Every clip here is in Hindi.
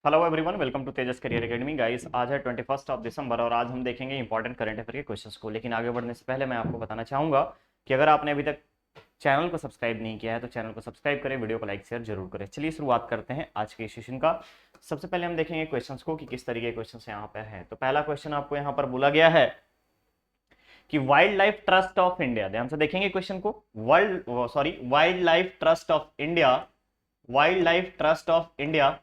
Hello everyone, welcome to Tejas career academy. Guys, आज है 21 दिसंबर और आज हम देखेंगे इंपॉर्टेंट करंट अफेयर के क्वेश्चंस को। लेकिन आगे बढ़ने से पहले मैं आपको बताना चाहूंगा कि अगर आपने अभी तक चैनल को सब्सक्राइब नहीं किया है तो चैनल को सब्सक्राइब करें, वीडियो को लाइक शेयर जरूर करें। चलिए शुरुआत करते हैं आज के सेशन का। सबसे पहले हम देखेंगे क्वेश्चंस को कि किस तरीके के क्वेश्चन यहाँ पे है। तो पहला क्वेश्चन आपको यहाँ पर बोला गया है कि wild life trust of India, ध्यान से देखेंगे क्वेश्चन को। Wild life trust of India, wild life trust of India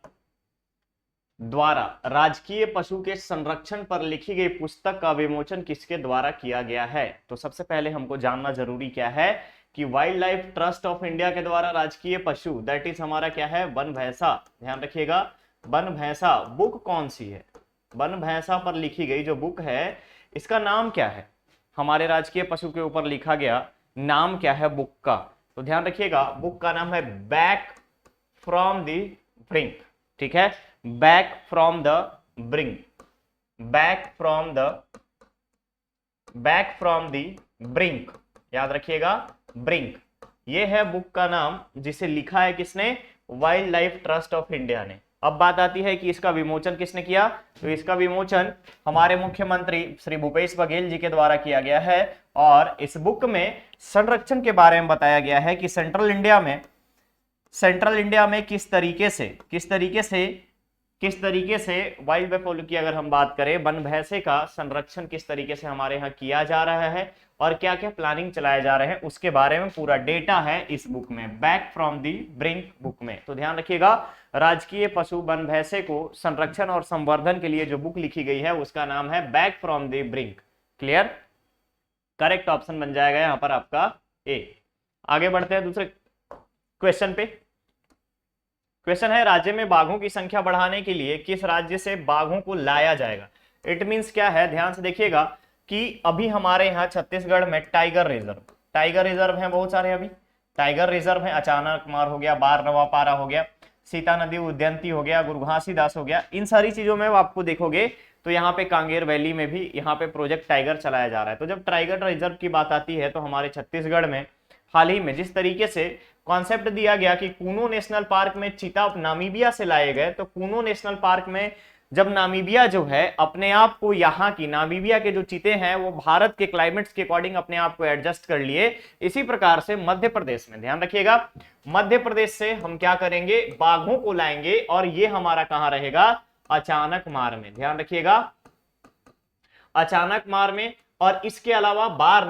द्वारा राजकीय पशु के संरक्षण पर लिखी गई पुस्तक का विमोचन किसके द्वारा किया गया है। तो सबसे पहले हमको जानना जरूरी क्या है कि wild life trust of India के द्वारा राजकीय पशु, दैट इज हमारा क्या है, वन भैंसा। ध्यान रखिएगा, वन भैंसा बुक कौन सी है, वन भैंसा पर लिखी गई जो बुक है इसका नाम क्या है, हमारे राजकीय पशु के ऊपर लिखा गया नाम क्या है बुक का। तो ध्यान रखिएगा, बुक का नाम है बैक फ्रॉम द ब्रिंक। ठीक है, back from the brink, back from the brink, याद रखिएगा ब्रिंक, ये है बुक का नाम जिसे लिखा है किसने, wild life trust of India ने। अब बात आती है कि इसका विमोचन किसने किया। तो इसका विमोचन हमारे मुख्यमंत्री श्री भूपेश बघेल जी के द्वारा किया गया है और इस बुक में संरक्षण के बारे में बताया गया है कि सेंट्रल इंडिया में किस तरीके से वाइल्ड बफेलो की अगर हम बात करें, वन भैंसे का संरक्षण किस तरीके से हमारे यहाँ किया जा रहा है और क्या क्या प्लानिंग चलाए जा रहे हैं, उसके बारे में पूरा डेटा है इस बुक में, back from the brink book में। तो ध्यान रखिएगा, राजकीय पशु वन भैंसे को संरक्षण और संवर्धन के लिए जो बुक लिखी गई है उसका नाम है back from the brink. Clear, correct option बन जाएगा यहाँ पर आपका ए। आगे बढ़ते हैं दूसरे क्वेश्चन पे। क्वेश्चन है, राज्य में बाघों की संख्या बढ़ाने के लिए किस राज्य से बाघों को लाया जाएगा। इट मींस क्या है, ध्यान से देखिएगा कि अभी हमारे यहाँ छत्तीसगढ़ में टाइगर रिजर्व है बहुत सारे। अभी टाइगर रिजर्व है, अचानक मार हो गया, बार नवापारा हो गया, सीता नदी उद्यानती हो गया, गुरु घासीदास हो गया। इन सारी चीजों में आपको देखोगे तो यहाँ पे कांगेर वैली में भी यहाँ पे प्रोजेक्ट टाइगर चलाया जा रहा है। तो जब टाइगर रिजर्व की बात आती है तो हमारे छत्तीसगढ़ में हाल ही में जिस तरीके से कॉन्सेप्ट दिया गया कि कूनो नेशनल पार्क में चीता नामीबिया से लाए गए, तो कूनो नेशनल पार्क में जब नामीबिया जो है अपने आप को, यहाँ की नामीबिया के जो चीते हैं वो भारत के क्लाइमेट्स के अकॉर्डिंग अपने आप को एडजस्ट कर लिए। इसी प्रकार से मध्य प्रदेश में, ध्यान रखिएगा, मध्य प्रदेश से हम क्या करेंगे, बाघों को लाएंगे और ये हमारा कहां रहेगा, अचानक मार में। ध्यान रखिएगा, अचानक मार में। और इसके अलावा बार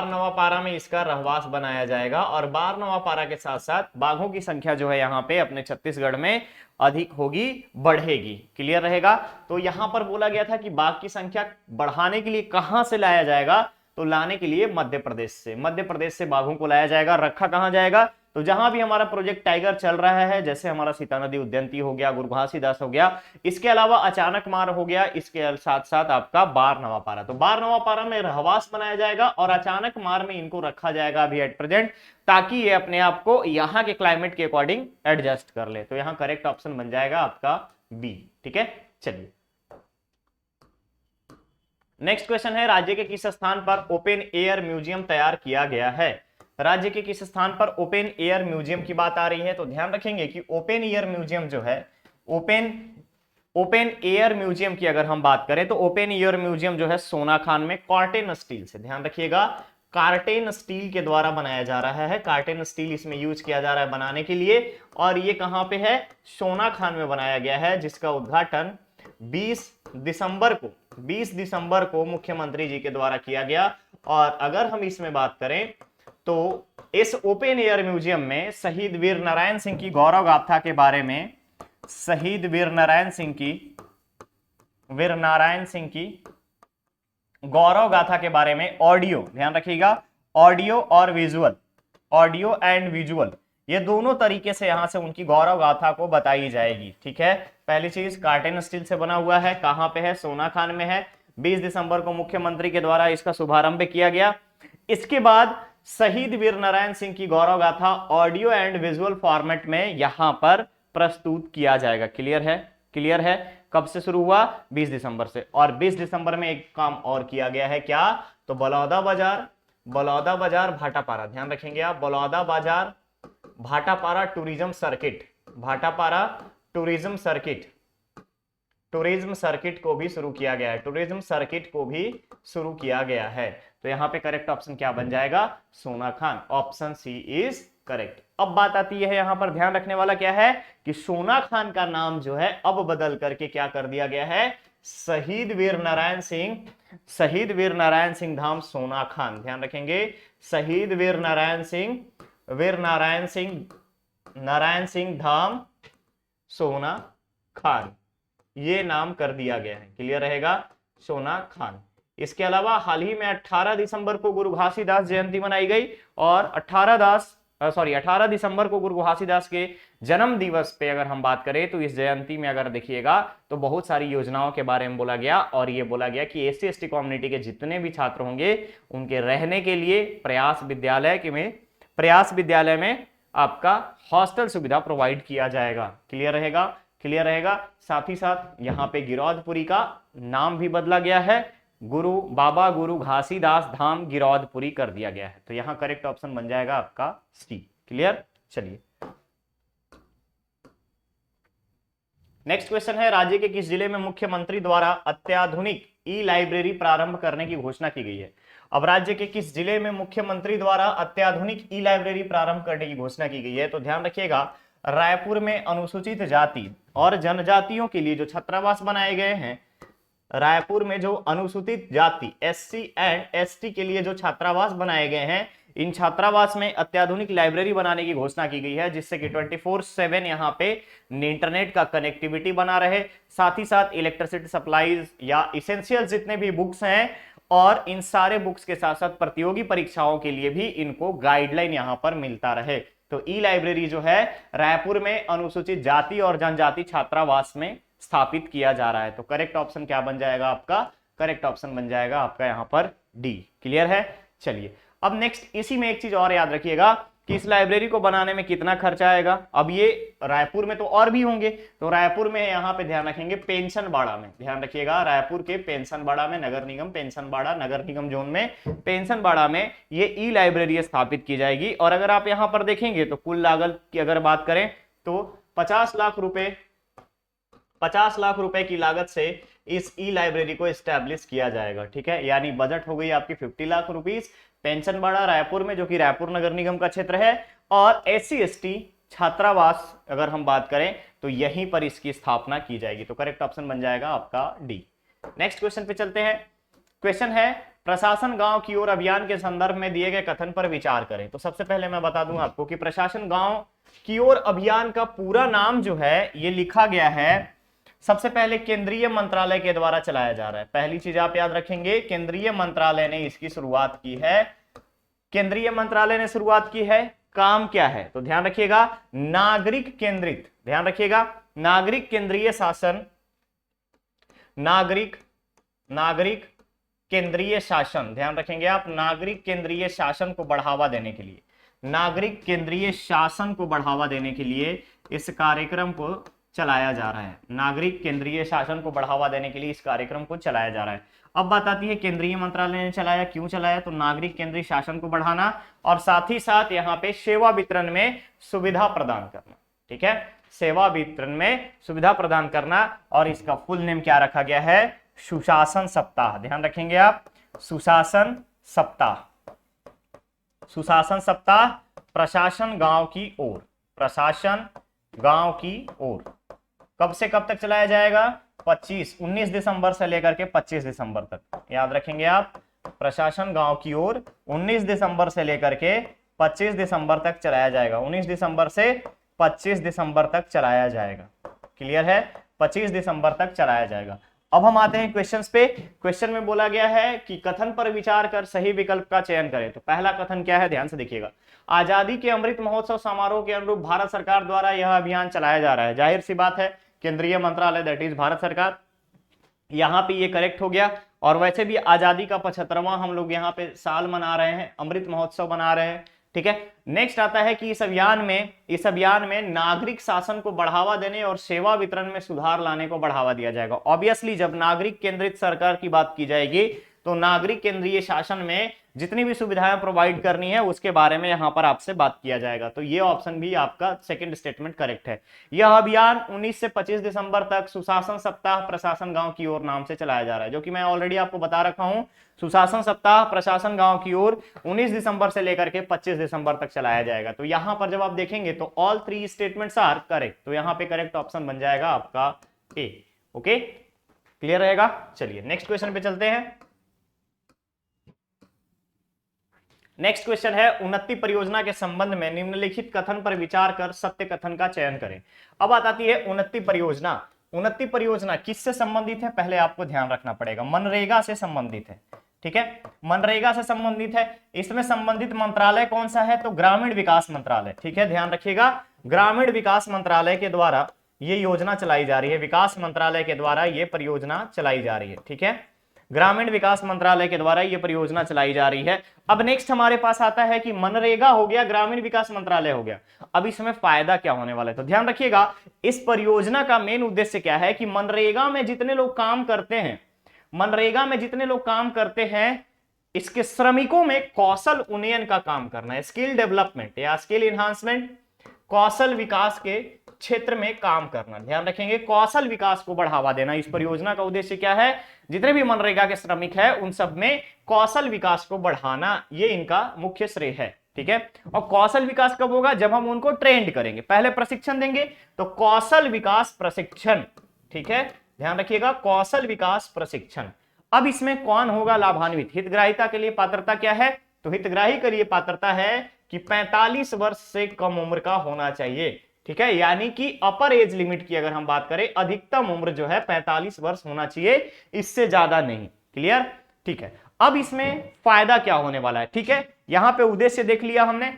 नवापारा में इसका रहवास बनाया जाएगा और बार नवापारा के साथ साथ बाघों की संख्या जो है यहाँ पे अपने छत्तीसगढ़ में अधिक होगी, बढ़ेगी। क्लियर रहेगा। तो यहां पर बोला गया था कि बाघ की संख्या बढ़ाने के लिए कहां से लाया जाएगा, तो लाने के लिए मध्य प्रदेश से बाघों को लाया जाएगा। रखा कहां जाएगा, तो जहां भी हमारा प्रोजेक्ट टाइगर चल रहा है, जैसे हमारा सीता नदी उद्यानती हो गया, गुरु घासीदास हो गया, इसके अलावा अचानक मार हो गया, इसके साथ साथ आपका बार नवापारा। तो बार नवापारा में रहवास बनाया जाएगा और अचानक मार में इनको रखा जाएगा अभी एट प्रेजेंट, ताकि ये अपने आप को यहाँ के क्लाइमेट के अकॉर्डिंग एडजस्ट कर ले। तो यहाँ करेक्ट ऑप्शन बन जाएगा आपका बी। ठीक है, चलिए नेक्स्ट क्वेश्चन है, राज्य के किस स्थान पर ओपन एयर म्यूजियम तैयार किया गया है। राज्य के किस स्थान पर ओपन एयर म्यूजियम की बात आ रही है। तो ध्यान रखेंगे कि ओपन एयर म्यूजियम जो है, ओपन एयर म्यूजियम की अगर हम बात करें तो ओपन एयर म्यूजियम जो है सोनाखान में कार्टेन स्टील से, ध्यान रखिएगा, कार्टेन स्टील के द्वारा बनाया जा रहा है। कार्टेन स्टील इसमें यूज किया जा रहा है बनाने के लिए और ये कहां पे है, सोनाखान में बनाया गया है, जिसका उद्घाटन 20 दिसंबर को मुख्यमंत्री जी के द्वारा किया गया। और अगर हम इसमें बात करें तो इस ओपन एयर म्यूजियम में शहीद वीर नारायण सिंह की गौरव गाथा के बारे में, शहीद वीर नारायण सिंह की गौरव गाथा के बारे में ऑडियो, ध्यान रखिएगा, ऑडियो एंड विजुअल, ये दोनों तरीके से यहां से उनकी गौरव गाथा को बताई जाएगी। ठीक है, पहली चीज कार्टेन स्टील से बना हुआ है, कहां पे है, सोनाखान में है, 20 दिसंबर को मुख्यमंत्री के द्वारा इसका शुभारंभ किया गया। इसके बाद शहीद वीर नारायण सिंह की गौरव गाथा ऑडियो एंड विजुअल फॉर्मेट में यहां पर प्रस्तुत किया जाएगा। क्लियर है। कब से शुरू हुआ, 20 दिसंबर से। और 20 दिसंबर में एक काम और किया गया है, क्या, तो बलौदा बाजार भाटापारा, ध्यान रखेंगे आप, बलौदा बाजार Bhatapara tourism circuit, Bhatapara tourism circuit, tourism circuit को भी शुरू किया गया है, टूरिज्म सर्किट को भी शुरू किया गया है। तो यहां पे करेक्ट ऑप्शन क्या बन जाएगा? Sona Khan, option C is correct. अब बात आती है यहां पर ध्यान रखने वाला क्या है कि सोना खान का नाम जो है अब बदल करके क्या कर दिया गया है? शहीद वीर नारायण सिंह, शहीद वीर नारायण सिंह धाम सोना खान, ध्यान रखेंगे, शहीद वीर नारायण सिंह, वीर नारायण सिंह, नारायण सिंह धाम सोना खान, ये नाम कर दिया गया है। क्लियर रहेगा? सोना खान। इसके अलावा हाल ही में 18 दिसंबर को गुरु घासीदास जयंती मनाई गई और 18 दिसंबर को गुरु घासीदास के जन्म दिवस पे अगर हम बात करें तो इस जयंती में अगर देखिएगा तो बहुत सारी योजनाओं के बारे में बोला गया और ये बोला गया कि एससी एसटी कम्युनिटी के जितने भी छात्र होंगे उनके रहने के लिए प्रयास विद्यालय में आपका हॉस्टल सुविधा प्रोवाइड किया जाएगा। क्लियर रहेगा? क्लियर रहेगा। साथ ही साथ यहाँ पे गिरौदपुरी का नाम भी बदला गया है, बाबा गुरु घासीदास धाम गिरौदपुरी कर दिया गया है। तो यहाँ करेक्ट ऑप्शन बन जाएगा आपका सी। क्लियर? चलिए नेक्स्ट क्वेश्चन है, राज्य के किस जिले में मुख्यमंत्री द्वारा अत्याधुनिक ई लाइब्रेरी प्रारंभ करने की घोषणा की गई है? अब राज्य के किस जिले में मुख्यमंत्री द्वारा अत्याधुनिक ई लाइब्रेरी प्रारंभ करने की घोषणा की गई है? तो ध्यान रखिएगा, रायपुर में अनुसूचित जाति और जनजातियों के लिए जो छात्रावास बनाए गए हैं, रायपुर में जो अनुसूचित जाति एससी एंड एसटी के लिए जो छात्रावास बनाए गए हैं, इन छात्रावास में अत्याधुनिक लाइब्रेरी बनाने की घोषणा की गई है, जिससे कि 24/7 यहाँ पे इंटरनेट का कनेक्टिविटी बना रहे, साथ ही साथ इलेक्ट्रिसिटी सप्लाईज या इसेंशियल जितने भी बुक्स हैं और इन सारे बुक्स के साथ साथ प्रतियोगी परीक्षाओं के लिए भी इनको गाइडलाइन यहाँ पर मिलता रहे। तो ई लाइब्रेरी जो है रायपुर में अनुसूचित जाति और जनजाति छात्रावास में स्थापित किया जा रहा है। तो करेक्ट ऑप्शन क्या बन जाएगा आपका? करेक्ट ऑप्शन बन जाएगा आपका यहाँ पर डी। क्लियर है? चलिए अब नेक्स्ट इसी में एक चीज और याद रखिएगा कि इस लाइब्रेरी को बनाने में कितना खर्चा आएगा। अब ये रायपुर में तो और भी होंगे, तो रायपुर में यहाँ पे ध्यान रखेंगे पेंशनबाड़ा में, ध्यान रखिएगा रायपुर के पेंशनबाड़ा में, नगर निगम पेंशनबाड़ा नगर निगम जोन में पेंशनबाड़ा में ये ई लाइब्रेरी स्थापित की जाएगी। और अगर आप यहाँ पर देखेंगे तो कुल लागत की अगर बात करें तो 50 लाख रुपए की लागत से इस ई लाइब्रेरी को एस्टैब्लिश किया जाएगा। ठीक है, यानी बजट हो गई आपकी 50 लाख रुपीस, पेंशनबाड़ा रायपुर में जो कि रायपुर नगर निगम का क्षेत्र है, और एससी एसटी छात्रावास अगर हम बात करें तो यहीं पर इसकी स्थापना की जाएगी। तो करेक्ट ऑप्शन बन जाएगा आपका डी। नेक्स्ट क्वेश्चन पे चलते हैं। क्वेश्चन है, प्रशासन गांव की ओर अभियान के संदर्भ में दिए गए कथन पर विचार करें। तो सबसे पहले मैं बता दूं आपको कि प्रशासन गांव की ओर अभियान का पूरा नाम जो है ये लिखा गया है, सबसे पहले केंद्रीय मंत्रालय के द्वारा चलाया जा रहा है। पहली चीज आप याद रखेंगे, केंद्रीय मंत्रालय ने इसकी शुरुआत की है। केंद्रीय मंत्रालय ने शुरुआत की है, काम क्या है? तो ध्यान रखिएगा नागरिक केंद्रित, ध्यान रखिएगा नागरिक केंद्रीय शासन, नागरिक केंद्रीय शासन, ध्यान रखेंगे आप, नागरिक केंद्रीय शासन को बढ़ावा देने के लिए, नागरिक केंद्रीय शासन को बढ़ावा देने के लिए इस कार्यक्रम को चलाया जा रहा है। नागरिक केंद्रीय शासन को बढ़ावा देने के लिए इस कार्यक्रम को चलाया जा रहा है। अब बात आती है केंद्रीय मंत्रालय ने चलाया, क्यों चलाया? तो नागरिक केंद्रीय शासन को बढ़ाना और साथ ही साथ यहाँ पे सेवा वितरण में सुविधा प्रदान करना। ठीक है, सेवा वितरण में सुविधा प्रदान करना, और इसका फुल नेम क्या रखा गया है? सुशासन सप्ताह। ध्यान रखेंगे आप, सुशासन सप्ताह, सुशासन सप्ताह प्रशासन गांव की ओर, प्रशासन गांव की ओर कब से कब तक चलाया जाएगा? 19 दिसंबर से लेकर के 25 दिसंबर तक। याद रखेंगे आप, प्रशासन गांव की ओर 19 दिसंबर से लेकर के 25 दिसंबर तक चलाया जाएगा। 19 दिसंबर से 25 दिसंबर तक चलाया जाएगा। क्लियर है? 25 दिसंबर तक चलाया जाएगा। अब हम आते हैं क्वेश्चंस पे। क्वेश्चन में बोला गया है कि कथन पर विचार कर सही विकल्प का चयन करें। तो पहला कथन क्या है? ध्यान से देखिएगा, आजादी के अमृत महोत्सव समारोह के अनुरूप भारत सरकार द्वारा यह अभियान चलाया जा रहा है। जाहिर सी बात है, केंद्रीय मंत्रालय दैट इज भारत सरकार, यहाँ पे ये करेक्ट हो गया। और वैसे भी आजादी का 75वां हम लोग यहाँ पे साल मना रहे हैं, अमृत महोत्सव मना रहे हैं। ठीक है, नेक्स्ट आता है कि इस अभियान में नागरिक शासन को बढ़ावा देने और सेवा वितरण में सुधार लाने को बढ़ावा दिया जाएगा। ऑब्वियसली जब नागरिक केंद्रित सरकार की बात की जाएगी तो नागरिक केंद्रीय शासन में जितनी भी सुविधाएं प्रोवाइड करनी है उसके बारे में यहां पर आपसे बात किया जाएगा। तो ये ऑप्शन भी आपका सेकंड स्टेटमेंट करेक्ट है। यह अभियान 19 से 25 दिसंबर तक सुशासन सप्ताह प्रशासन गांव की ओर नाम से चलाया जा रहा है, जो कि मैं ऑलरेडी आपको बता रखा हूं। सुशासन सप्ताह प्रशासन गांव की ओर 19 दिसंबर से लेकर के 25 दिसंबर तक चलाया जाएगा। तो यहां पर जब आप देखेंगे तो ऑल 3 स्टेटमेंट्स आर करेक्ट, तो यहां पे करेक्ट ऑप्शन बन जाएगा आपका ए। ओके, क्लियर रहेगा। चलिए नेक्स्ट क्वेश्चन पे चलते हैं। नेक्स्ट क्वेश्चन है, उन्नति परियोजना के संबंध में निम्नलिखित कथन पर विचार कर सत्य कथन का चयन करें। अब बात आती है उन्नति परियोजना। उन्नति परियोजना किससे संबंधित है, पहले आपको ध्यान रखना पड़ेगा, मनरेगा से संबंधित है। ठीक है, मनरेगा से संबंधित है। इसमें संबंधित मंत्रालय कौन सा है, तो ग्रामीण विकास मंत्रालय। ठीक है, ध्यान रखिएगा, ग्रामीण विकास मंत्रालय के द्वारा ये योजना चलाई जा रही है, विकास मंत्रालय के द्वारा ये परियोजना चलाई जा रही है। ठीक है, ग्रामीण विकास मंत्रालय के द्वारा ये परियोजना चलाई जा रही है। अब नेक्स्ट हमारे पास आता है कि मनरेगा हो गया, ग्रामीण विकास मंत्रालय हो गया। अब इसमें फायदा क्या होने वाला है, तो ध्यान रखिएगा, इस परियोजना का मेन उद्देश्य क्या है कि मनरेगा में जितने लोग काम करते हैं, मनरेगा में जितने लोग काम करते हैं, इसके श्रमिकों में कौशल उन्नयन का काम करना है, स्किल डेवलपमेंट या स्किल इन्हांसमेंट, कौशल विकास के क्षेत्र में काम करना। ध्यान रखेंगे, कौशल विकास को बढ़ावा देना। इस परियोजना का उद्देश्य क्या है, जितने भी मनरेगा के श्रमिक है उन सब में कौशल विकास को बढ़ाना, ये इनका मुख्य श्रेय है। ठीक है, और कौशल विकास कब होगा, जब हम उनको ट्रेंड करेंगे, पहले प्रशिक्षण देंगे, तो कौशल विकास प्रशिक्षण। ठीक है, ध्यान रखिएगा, कौशल विकास प्रशिक्षण। अब इसमें कौन होगा लाभान्वित, हितग्राहिता के लिए पात्रता क्या है, तो हितग्राही के लिए पात्रता है कि 45 वर्ष से कम उम्र का होना चाहिए। ठीक है, यानी कि अपर एज लिमिट की अगर हम बात करें, अधिकतम उम्र जो है 45 वर्ष होना चाहिए, इससे ज्यादा नहीं। क्लियर, ठीक है। अब इसमें फायदा क्या होने वाला है, ठीक है, यहां पे उद्देश्य देख लिया हमने,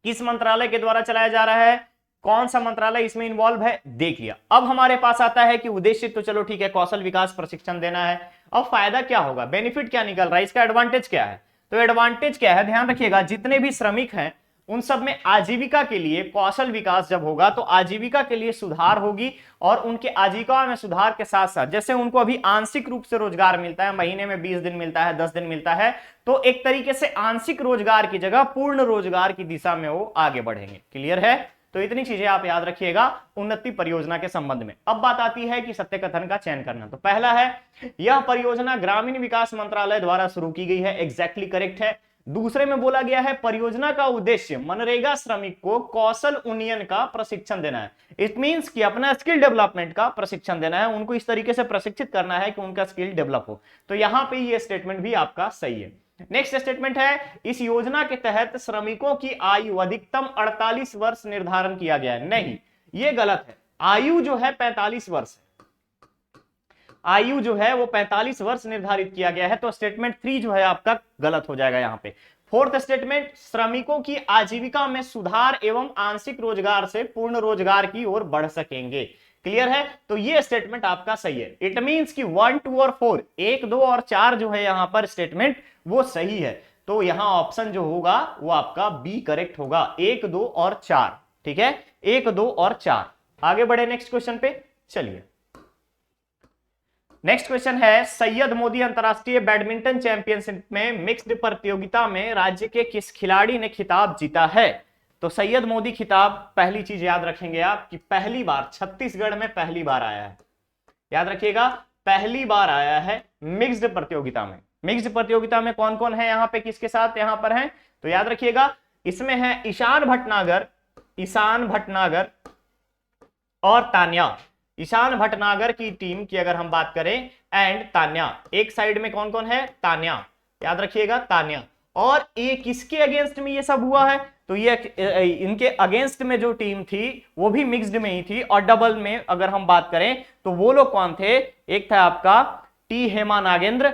किस मंत्रालय के द्वारा चलाया जा रहा है, कौन सा मंत्रालय इसमें इन्वॉल्व है, देख लिया। अब हमारे पास आता है कि उद्देश्य तो चलो ठीक है, कौशल विकास प्रशिक्षण देना है। अब फायदा क्या होगा, बेनिफिट क्या निकल रहा है, इसका एडवांटेज क्या है, तो एडवांटेज क्या है, ध्यान रखिएगा, जितने भी श्रमिक हैं उन सब में आजीविका के लिए कौशल विकास जब होगा तो आजीविका के लिए सुधार होगी, और उनके आजीविका में सुधार के साथ साथ, जैसे उनको अभी आंशिक रूप से रोजगार मिलता है, महीने में 20 दिन मिलता है, 10 दिन मिलता है, तो एक तरीके से आंशिक रोजगार की जगह पूर्ण रोजगार की दिशा में वो आगे बढ़ेंगे। क्लियर है, तो इतनी चीजें आप याद रखिएगा उन्नति परियोजना के संबंध में। अब बात आती है कि सत्य कथन का चयन करना। तो पहला है, यह परियोजना ग्रामीण विकास मंत्रालय द्वारा शुरू की गई है, एग्जैक्टली करेक्ट है। दूसरे में बोला गया है, परियोजना का उद्देश्य मनरेगा श्रमिक को कौशल उन्नयन का प्रशिक्षण देना है। इट मींस कि अपना स्किल डेवलपमेंट का प्रशिक्षण देना है, उनको इस तरीके से प्रशिक्षित करना है कि उनका स्किल डेवलप हो। तो यहां पे ये स्टेटमेंट भी आपका सही है। नेक्स्ट स्टेटमेंट है, इस योजना के तहत श्रमिकों की आयु अधिकतम 48 वर्ष निर्धारण किया गया है। नहीं, ये गलत है, आयु जो है 45 वर्ष है, आयु जो है वो 45 वर्ष निर्धारित किया गया है। तो स्टेटमेंट 3 जो है आपका गलत हो जाएगा यहां पे। फोर्थ स्टेटमेंट, श्रमिकों की आजीविका में सुधार एवं आंशिक रोजगार से पूर्ण रोजगार की ओर बढ़ सकेंगे। क्लियर है, तो ये स्टेटमेंट आपका सही है। इट मींस कि 1, 2 और 4, 1, 2 और 4 जो है यहां पर स्टेटमेंट वो सही है। तो यहां ऑप्शन जो होगा वो आपका बी करेक्ट होगा, 1, 2 और 4। ठीक है, 1, 2 और 4। आगे बढ़े नेक्स्ट क्वेश्चन पे, चलिए। नेक्स्ट क्वेश्चन है, सैयद मोदी अंतरराष्ट्रीय बैडमिंटन चैंपियनशिप में मिक्स्ड प्रतियोगिता में राज्य के किस खिलाड़ी ने खिताब जीता है। तो सैयद मोदी खिताब, पहली चीज याद रखेंगे आप कि पहली बार छत्तीसगढ़ में पहली बार आया है, याद रखिएगा, पहली बार आया है मिक्स्ड प्रतियोगिता में। मिक्स्ड प्रतियोगिता में कौन कौन है यहाँ पे, किसके साथ यहाँ पर है, तो याद रखिएगा, इसमें है ईशान भटनागर और तान्या। ईशान भटनागर की टीम की अगर हम बात करें एंड तान्या, एक साइड में कौन कौन है, तान्या, याद रखिएगा तान्या। और ये किसके अगेंस्ट में ये सब हुआ है, तो ये इनके अगेंस्ट में जो टीम थी वो भी मिक्स्ड में ही थी। और डबल में अगर हम बात करें तो वो लोग कौन थे, एक था आपका टी हेमा नागेंद्र,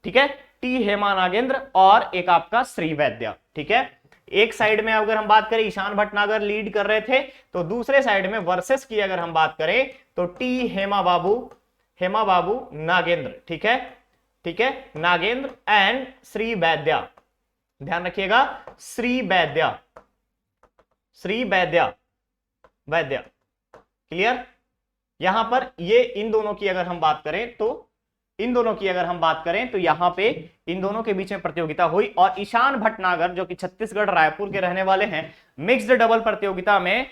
ठीक है, टी हेमा नागेंद्र, और एक आपका श्री वैद्य। ठीक है, एक साइड में अगर हम बात करें ईशान भटनागर लीड कर रहे थे, तो दूसरे साइड में वर्सेस की अगर हम बात करें तो टी हेमा बाबू नागेंद्र। ठीक है, ठीक है, नागेंद्र एंड श्री वैद्य, ध्यान रखिएगा, श्री वैद्य। क्लियर, यहां पर ये इन दोनों की अगर हम बात करें तो इन दोनों की अगर हम बात करें तो यहाँ पे इन दोनों के बीच में प्रतियोगिता हुई और ईशान भटनागर जो कि छत्तीसगढ़ रायपुर के रहने वाले हैं, मिक्स्ड डबल प्रतियोगिता में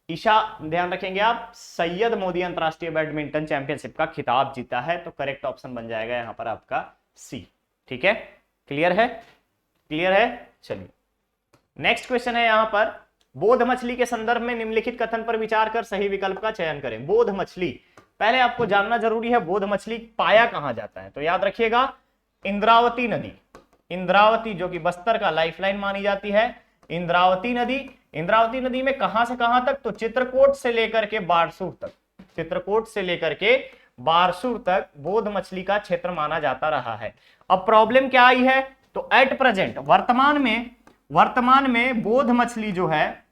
ध्यान रखेंगे आप, सैयद मोदी अंतरराष्ट्रीय बैडमिंटन चैंपियनशिप का खिताब जीता है। तो करेक्ट ऑप्शन बन जाएगा यहाँ पर आपका सी। ठीक है, क्लियर है, क्लियर है। चलिए नेक्स्ट क्वेश्चन है यहाँ पर, बोध मछली के संदर्भ में निम्नलिखित कथन पर विचार कर सही विकल्प का चयन करें। बोध मछली, पहले आपको जानना जरूरी है बोध मछली पाया कहां जाता है। तो याद रखिएगा इंद्रावती नदी, इंद्रावती जो कि बस्तर का लाइफलाइन मानी जाती है, इंद्रावती नदी। इंद्रावती नदी में कहां से कहां तक, तो चित्रकूट से लेकर के बारसूर तक, चित्रकूट से लेकर के बारसूर तक बोध मछली का क्षेत्र माना जाता रहा है। अब प्रॉब्लम क्या आई है, तो एट प्रेजेंट वर्तमान में बोध मछली जो है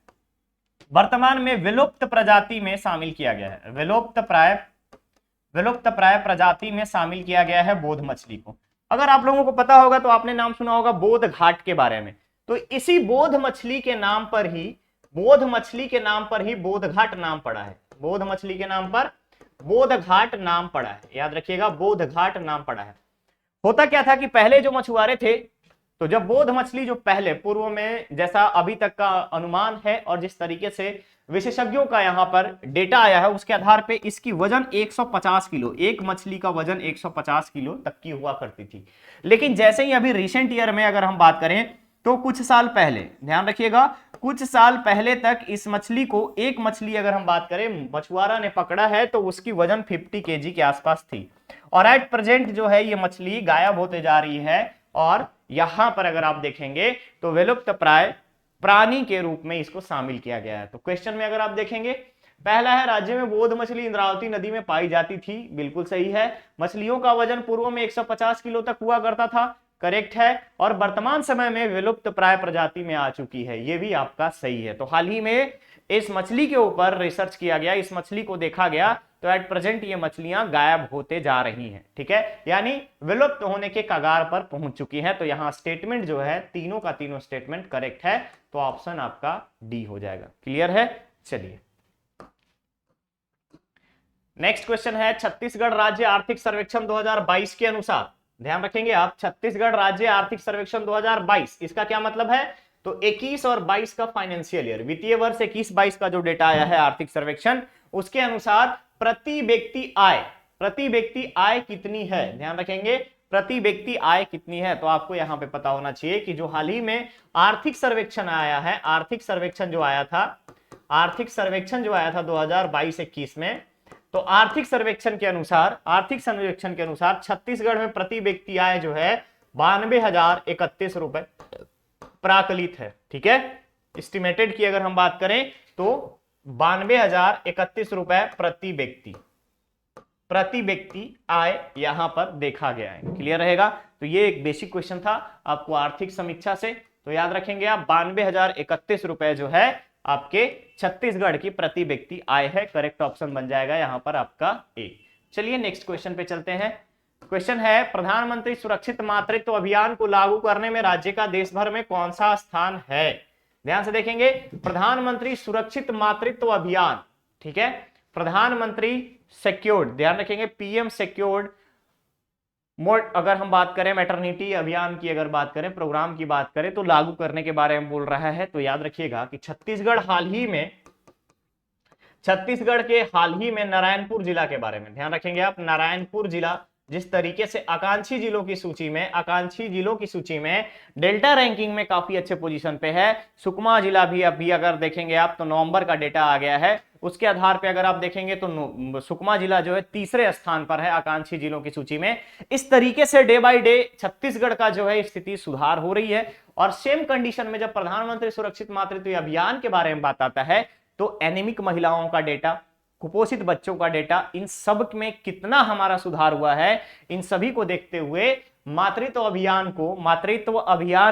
वर्तमान में विलुप्त प्रजाति में शामिल किया गया है, विलुप्त प्राय प्रजाति में शामिल किया गया है बोध मछली को। अगर आप लोगों को पता होगा तो आपने नाम सुना होगा बोध घाट के बारे में, तो इसी बोध मछली के नाम पर ही बोध घाट नाम पड़ा है, बोध मछली के नाम पर बोध घाट नाम पड़ा है। याद रखिएगा बोध घाट नाम पड़ा है। होता क्या था कि पहले जो मछुआरे थे, तो जब बोध मछली जो पहले पूर्व में, जैसा अभी तक का अनुमान है और जिस तरीके से विशेषज्ञों का यहाँ पर डेटा आया है उसके आधार पे इसकी वजन 150 किलो, एक मछली का वजन 150 किलो तक की हुआ करती थी। लेकिन जैसे ही अभी रिसेंट ईयर में अगर हम बात करें तो कुछ साल पहले, ध्यान रखिएगा कुछ साल पहले तक इस मछली को, एक मछली अगर हम बात करें मछुआरा ने पकड़ा है तो उसकी वजन 50 केजी के आसपास थी। और एट प्रेजेंट जो है ये मछली गायब होते जा रही है और यहां पर अगर आप देखेंगे तो विलुप्त प्राय प्राणी के रूप में इसको शामिल किया गया है। तो क्वेश्चन में अगर आप देखेंगे पहला है राज्य में बोध मछली इंद्रावती नदी में पाई जाती थी, बिल्कुल सही है। मछलियों का वजन पूर्व में 150 किलो तक हुआ करता था, करेक्ट है। और वर्तमान समय में विलुप्त प्राय प्रजाति में आ चुकी है, ये भी आपका सही है। तो हाल ही में इस मछली के ऊपर रिसर्च किया गया, इस मछली को देखा गया, तो एट प्रेजेंट ये मछलियां गायब होते जा रही हैं। ठीक है, यानी विलुप्त होने के कगार पर पहुंच चुकी हैं। तो यहां स्टेटमेंट जो है तीनों का तीनों स्टेटमेंट करेक्ट है, तो ऑप्शन आपका डी हो जाएगा। क्लियर है, चलिए नेक्स्ट क्वेश्चन है, छत्तीसगढ़ राज्य आर्थिक सर्वेक्षण 2022 के अनुसार, ध्यान रखेंगे आप, छत्तीसगढ़ राज्य आर्थिक सर्वेक्षण 2022, इसका क्या मतलब है, तो 21 और 22 का फाइनेंशियल ईयर, वित्तीय वर्ष 21-22 का जो डेटा आया है आर्थिक सर्वेक्षण, उसके अनुसार प्रति व्यक्ति आय कितनी है, ध्यान रखेंगे प्रति व्यक्ति आय कितनी है। तो आपको यहां पे पता होना चाहिए कि जो हाल ही में आर्थिक सर्वेक्षण आया है, आर्थिक सर्वेक्षण जो आया था 2022-21 में, तो आर्थिक सर्वेक्षण के अनुसार छत्तीसगढ़ में प्रति व्यक्ति आय जो है 92,031 रुपए प्राकलित है। ठीक है, एस्टिमेटेड की अगर हम बात करें तो 92,031 रुपए प्रति व्यक्ति आय यहां पर देखा गया है। क्लियर रहेगा, तो ये एक बेसिक क्वेश्चन था आपको आर्थिक समीक्षा से, तो याद रखेंगे आप 92,031 रुपए जो है आपके छत्तीसगढ़ की प्रति व्यक्ति आय है। करेक्ट ऑप्शन बन जाएगा यहां पर आपका ए। चलिए नेक्स्ट क्वेश्चन पे चलते हैं। क्वेश्चन है, प्रधानमंत्री सुरक्षित मातृत्व अभियान को लागू करने में राज्य का देश भर में कौन सा स्थान है। ध्यान से देखेंगे, प्रधानमंत्री सुरक्षित मातृत्व अभियान, ठीक है, प्रधानमंत्री सिक्योर्ड, ध्यान रखेंगे पीएम सिक्योर्ड मोड, अगर हम बात करें मैटरनिटी अभियान की अगर बात करें, प्रोग्राम की बात करें, तो लागू करने के बारे में बोल रहा है। तो याद रखिएगा कि छत्तीसगढ़ के हाल ही में नारायणपुर जिला के बारे में ध्यान रखेंगे आप। नारायणपुर जिला जिस तरीके से आकांक्षी जिलों की सूची में डेल्टा रैंकिंग में काफी अच्छे पोजीशन पे है। सुकमा जिला भी अभी अगर देखेंगे आप तो नवंबर का डेटा आ गया है, उसके आधार पे अगर आप देखेंगे तो सुकमा जिला जो है तीसरे स्थान पर है आकांक्षी जिलों की सूची में। इस तरीके से डे बाय डे छत्तीसगढ़ का जो है स्थिति सुधार हो रही है। और सेम कंडीशन में जब प्रधानमंत्री सुरक्षित मातृत्व अभियान के बारे में बात आता है तो एनीमिक महिलाओं का डेटा, कुपोषित बच्चों का डेटा, इन सब में कितना हमारा सुधार हुआ है, इन सभी को देखते हुए मातृत्व अभियान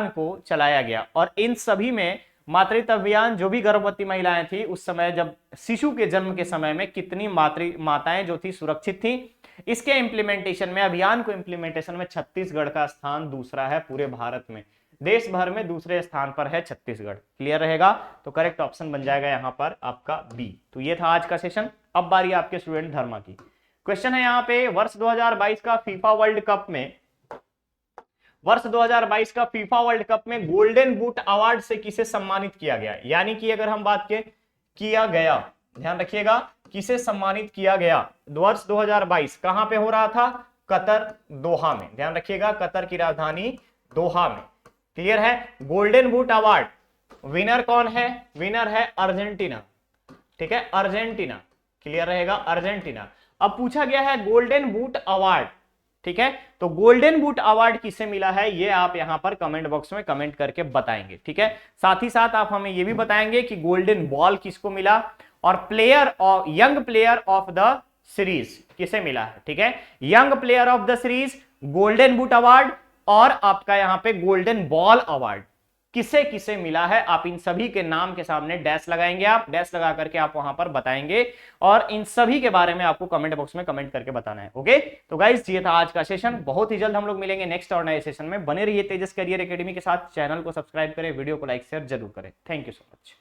को चलाया गया। और इन सभी में मातृत्व अभियान, जो भी गर्भवती महिलाएं थी उस समय जब शिशु के जन्म के समय में कितनी माताएं जो थी सुरक्षित थी, इसके इंप्लीमेंटेशन में, अभियान को इंप्लीमेंटेशन में छत्तीसगढ़ का स्थान दूसरा है पूरे भारत में, देश भर में दूसरे स्थान पर है छत्तीसगढ़। क्लियर रहेगा, तो करेक्ट ऑप्शन बन जाएगा यहां पर आपका बी। तो ये था आज का सेशन। अब बारी आपके स्टूडेंट धर्मा की। क्वेश्चन है यहाँ पे, वर्ष 2022 का फीफा वर्ल्ड कप में, वर्ष 2022 का फीफा वर्ल्ड कप में गोल्डन बूट अवार्ड से किसे सम्मानित किया गया? यानी कि अगर हम बात करें किया गया, ध्यान रखिएगा, किसे सम्मानित किया गया? वर्ष 2022 कहां पे हो रहा था? कतर, दोहा में। ध्यान रखिएगा, कतर की राजधानी दोहा में। क्लियर है? गोल्डन बूट अवार्ड विनर कौन है? विनर है अर्जेंटीना। ठीक है, अर्जेंटीना। क्लियर रहेगा, अर्जेंटीना। अब पूछा गया है गोल्डन बूट अवार्ड, ठीक है, तो गोल्डन बूट अवार्ड किसे मिला है ये आप यहां पर कमेंट बॉक्स में कमेंट करके बताएंगे। ठीक है, साथ ही साथ आप हमें ये भी बताएंगे कि गोल्डन बॉल किसको मिला और player of, young player of the series किसे मिला है। ठीक है, young player of the series, golden boot award और आपका यहां पे गोल्डन बॉल अवार्ड किसे किसे मिला है, आप इन सभी के नाम के सामने डैश लगाएंगे, आप डैश लगा करके आप वहां पर बताएंगे और इन सभी के बारे में आपको कमेंट बॉक्स में कमेंट करके बताना है। ओके, तो गाइस ये था आज का सेशन। बहुत ही जल्द हम लोग मिलेंगे नेक्स्ट और नए सेशन में। बने रहिए तेजस करियर एकेडमी के साथ। चैनल को सब्सक्राइब करें, वीडियो को लाइक शेयर जरूर करें। Thank you so much.